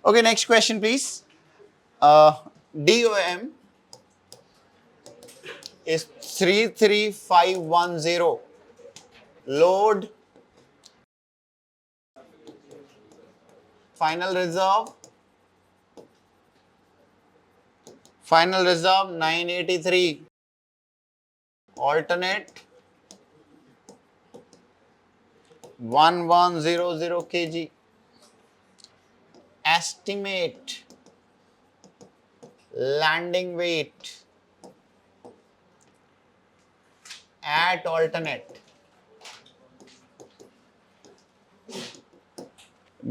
Okay, next question please. DOM is 33510. Load, final reserve 983, alternate 1100 kg, estimate landing weight at alternate.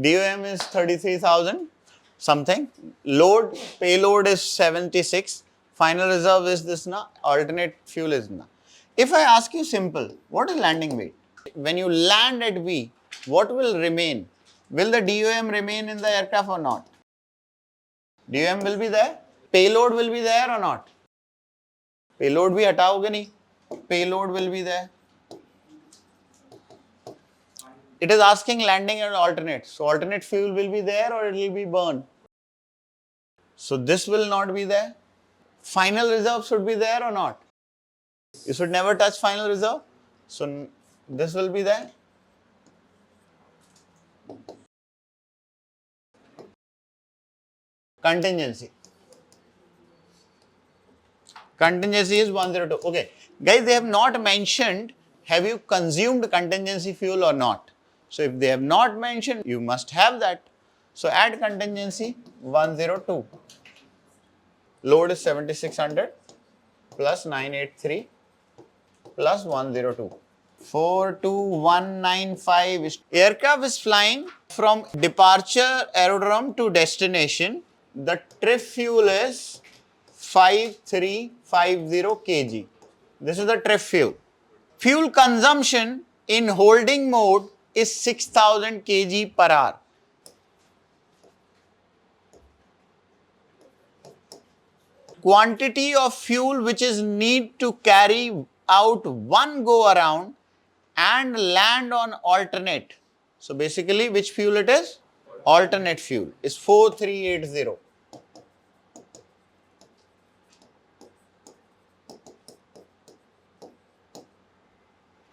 DOM is 33,000 something, load, payload is 76, final reserve is this na, alternate fuel is na. If I ask you simple, what is landing weight? When you land at V, what will remain? Will the DOM remain in the aircraft or not? DOM will be there, payload will be there or not? Payload bhi hataoge nahi, payload will be there. It is asking landing and alternate. So alternate fuel will be there or it will be burned. So this will not be there. Final reserve should be there or not? You should never touch final reserve. So this will be there. Contingency. Contingency is 102. Okay. Guys, they have not mentioned have you consumed contingency fuel or not. So if they have not mentioned, you must have that. So add contingency 102. Load is 7600 plus 983 plus 102. 42195. Aircraft is flying from departure aerodrome to destination. The trip fuel is 5350 kg. This is the trip fuel. Fuel consumption in holding mode is 6000 kg per hour. Quantity of fuel which is need to carry out one go around and land on alternate. So basically which fuel it is? Alternate fuel is 4380.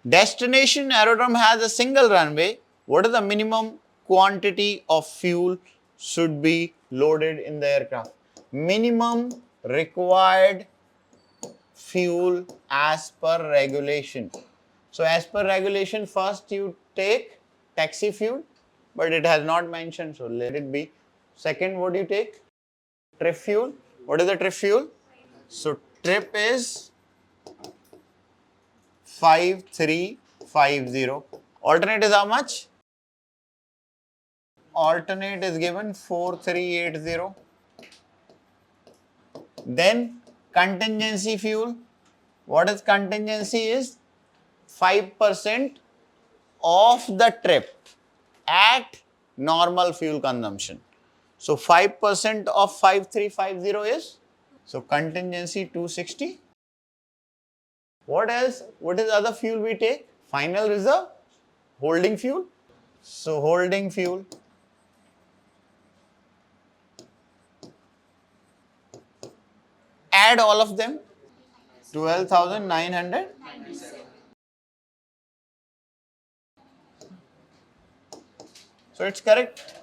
Destination aerodrome has a single runway. What is the minimum quantity of fuel should be loaded in the aircraft? Minimum required fuel as per regulation. So as per regulation, first you take taxi fuel, but it has not mentioned, so let it be. Second, what do you take? Trip fuel. What is the trip fuel? So trip is 5350. Alternate is how much? Alternate is given 4380. Then contingency fuel. What is contingency is 5% of the trip at normal fuel consumption. So 5% of 5350 is, so contingency 260. What else? What is other fuel we take? Final reserve, holding fuel. So holding fuel. Add all of them. 12,900. So it's correct.